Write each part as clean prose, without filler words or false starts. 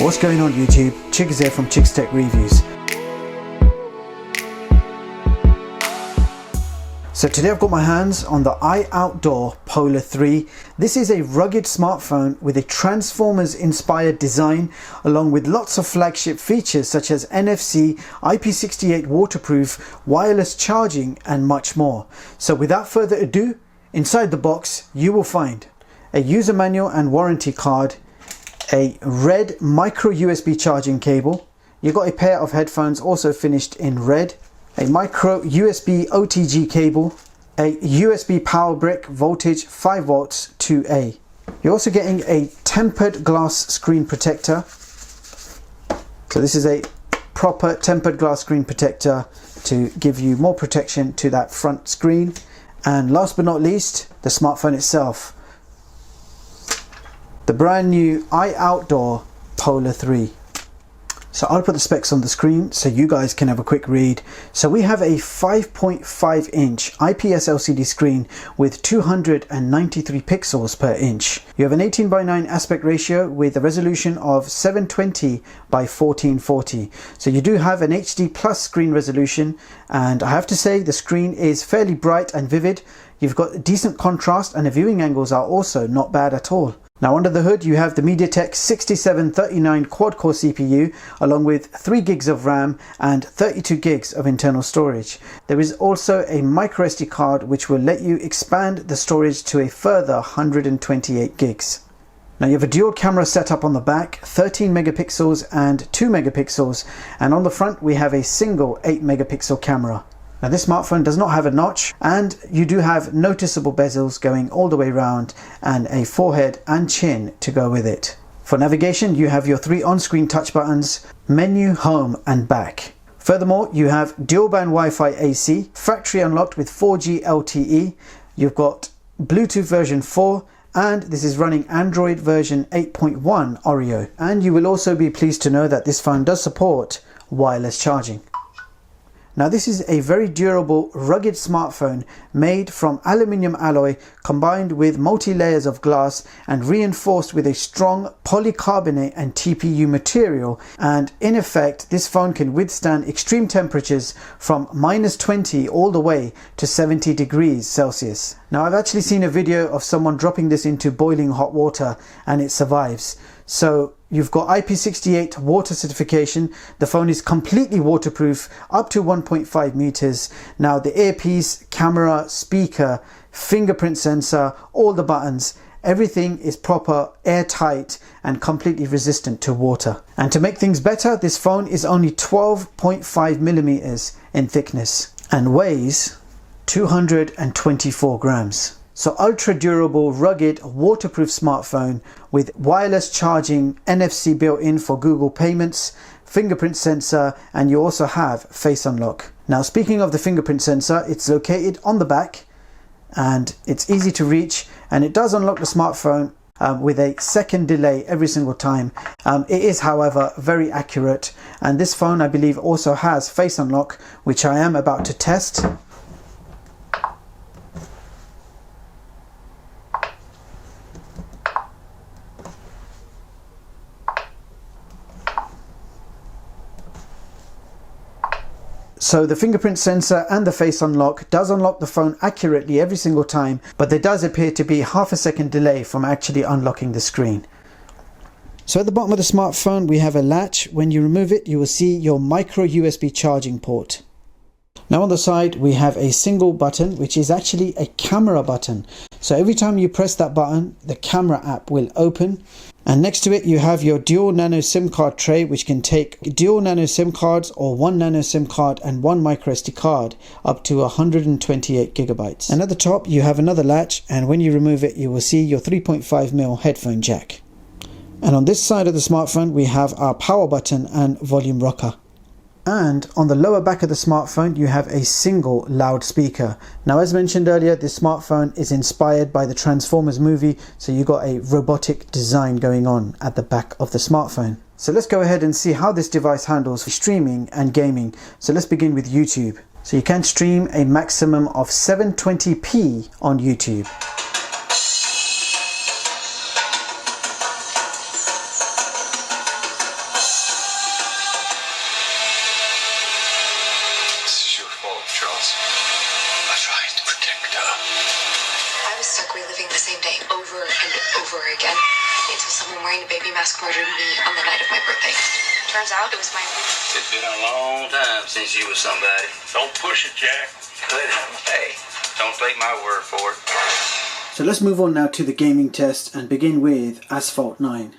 What's going on YouTube? Chicks here from Chicks Tech Reviews. So today I've got my hands on the iOutdoor Polar 3. This is a rugged smartphone with a Transformers inspired design along with lots of flagship features such as NFC, IP68 Waterproof, wireless charging and much more. So without further ado, inside the box you will find a user manual and warranty card, a red micro USB charging cable. You've got a pair of headphones also finished in red, a micro USB OTG cable, a USB power brick, voltage 5 volts 2A. You're also getting a tempered glass screen protector. So this is a proper tempered glass screen protector to give you more protection to that front screen. And last but not least, the smartphone itself. The brand new iOutdoor Polar 3. So I'll put the specs on the screen so you guys can have a quick read. So we have a 5.5 inch IPS LCD screen with 293 pixels per inch. You have an 18:9 aspect ratio with a resolution of 720 by 1440. So you do have an HD plus screen resolution, and I have to say the screen is fairly bright and vivid. You've got decent contrast and the viewing angles are also not bad at all. Now under the hood you have the MediaTek 6739 quad-core CPU along with 3 gigs of RAM and 32 gigs of internal storage. There is also a MicroSD card which will let you expand the storage to a further 128 gigs. Now you have a dual camera setup on the back, 13 megapixels and 2 megapixels, and on the front we have a single 8 megapixel camera. Now this smartphone does not have a notch, and you do have noticeable bezels going all the way around and a forehead and chin to go with it. For navigation you have your 3 on-screen touch buttons, menu, home and back. Furthermore you have dual band Wi-Fi AC, factory unlocked with 4G LTE, you've got Bluetooth version 4, and this is running Android version 8.1 Oreo. And you will also be pleased to know that this phone does support wireless charging. Now this is a very durable, rugged smartphone made from aluminium alloy combined with multi-layers of glass and reinforced with a strong polycarbonate and TPU material, and in effect this phone can withstand extreme temperatures from -20 all the way to 70 degrees Celsius. Now I've actually seen a video of someone dropping this into boiling hot water and it survives. So you've got IP68 water certification. The phone is completely waterproof up to 1.5 meters. Now the earpiece, camera, speaker, fingerprint sensor, all the buttons, everything is proper, airtight and completely resistant to water. And to make things better, this phone is only 12.5 millimeters in thickness and weighs 224 grams. So ultra durable, rugged, waterproof smartphone with wireless charging, NFC built in for Google payments, fingerprint sensor, and you also have face unlock. Now speaking of the fingerprint sensor, it's located on the back and it's easy to reach, and it does unlock the smartphone with a second delay every single time. It is however very accurate, and this phone I believe also has face unlock, which I am about to test. So the fingerprint sensor and the face unlock does unlock the phone accurately every single time, but there does appear to be half a second delay from actually unlocking the screen. So at the bottom of the smartphone we have a latch. When you remove it you will see your micro USB charging port. Now on the side we have a single button which is actually a camera button. So every time you press that button the camera app will open. And next to it you have your dual nano SIM card tray, which can take dual nano SIM cards or 1 nano SIM card and 1 microSD card up to 128 gigabytes. And at the top you have another latch, and when you remove it you will see your 3.5mm headphone jack. And on this side of the smartphone we have our power button and volume rocker. And on the lower back of the smartphone you have a single loudspeaker. Now as mentioned earlier, this smartphone is inspired by the Transformers movie, so you got a robotic design going on at the back of the smartphone. So let's go ahead and see how this device handles streaming and gaming. So let's begin with YouTube. So you can stream a maximum of 720p on YouTube. over again until someone wearing a baby mask murdered me on the night of my birthday. Turns out it was my... It's been a long time since you was somebody. Don't push it, Jack. Good, hey, don't take my word for it. So let's move on now to the gaming test and begin with Asphalt 9.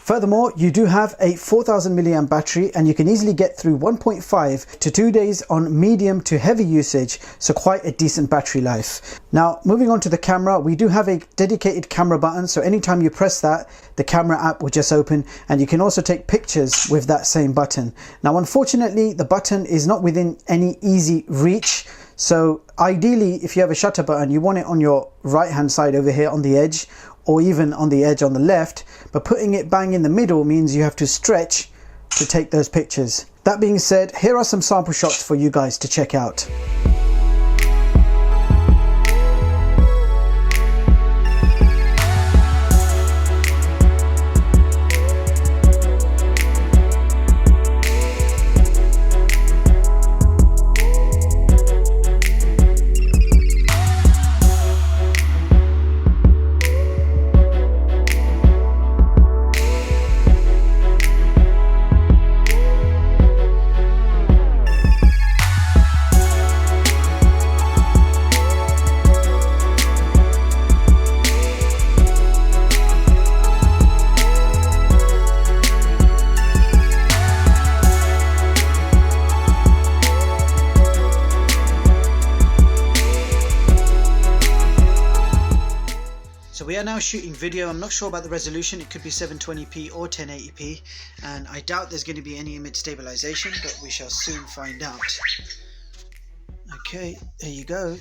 Furthermore, you do have a 4000 milliamp battery and you can easily get through 1.5 to 2 days on medium to heavy usage, so quite a decent battery life. Now, moving on to the camera, we do have a dedicated camera button, so anytime you press that, the camera app will just open, and you can also take pictures with that same button. Now, unfortunately, the button is not within any easy reach. So ideally, if you have a shutter button, you want it on your right hand side over here on the edge, or even on the edge on the left, but putting it bang in the middle means you have to stretch to take those pictures. That being said, here are some sample shots for you guys to check out. So we are now shooting video. I'm not sure about the resolution. It could be 720p or 1080p, and I doubt there's going to be any image stabilization, but we shall soon find out. Okay, there you go.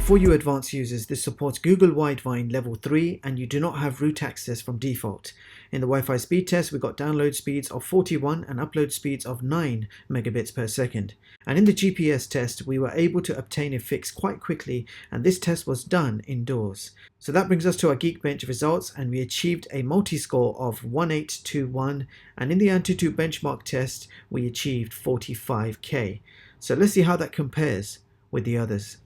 For you advanced users, this supports Google Widevine Level 3 and you do not have root access from default. In the Wi-Fi speed test, we got download speeds of 41 and upload speeds of 9 megabits per second. And in the GPS test, we were able to obtain a fix quite quickly, and this test was done indoors. So that brings us to our Geekbench results, and we achieved a multi-score of 1821, and in the Antutu benchmark test, we achieved 45K. So let's see how that compares with the others.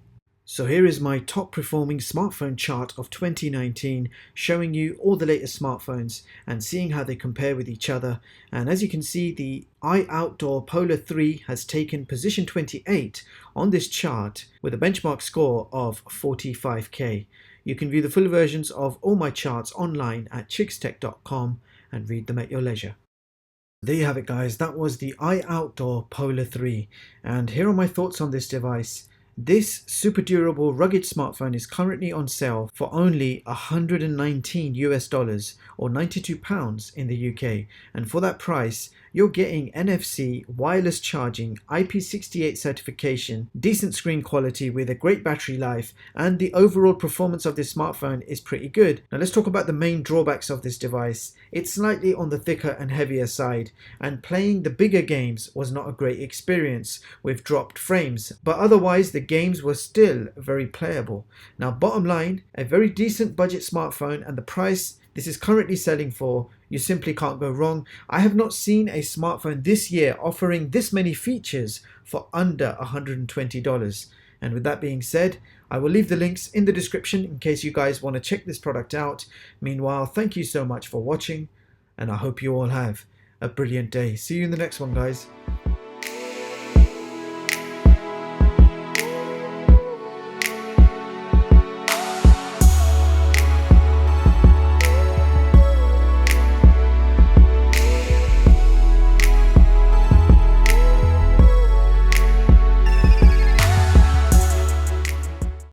So here is my top performing smartphone chart of 2019, showing you all the latest smartphones and seeing how they compare with each other. And as you can see, the iOutdoor Polar 3 has taken position 28 on this chart with a benchmark score of 45K. You can view the full versions of all my charts online at chickstech.com and read them at your leisure. There you have it guys, that was the iOutdoor Polar 3, and here are my thoughts on this device. This super durable rugged smartphone is currently on sale for only $119 US or £92 in the UK, and for that price you're getting NFC, wireless charging, IP68 certification, decent screen quality with a great battery life, and the overall performance of this smartphone is pretty good. Now let's talk about the main drawbacks of this device. It's slightly on the thicker and heavier side, and playing the bigger games was not a great experience with dropped frames, but otherwise the games were still very playable. Now bottom line, a very decent budget smartphone, and the price this is currently selling for, you simply can't go wrong. I have not seen a smartphone this year offering this many features for under $120. And with that being said, I will leave the links in the description in case you guys want to check this product out. Meanwhile, thank you so much for watching, and I hope you all have a brilliant day. See you in the next one, guys.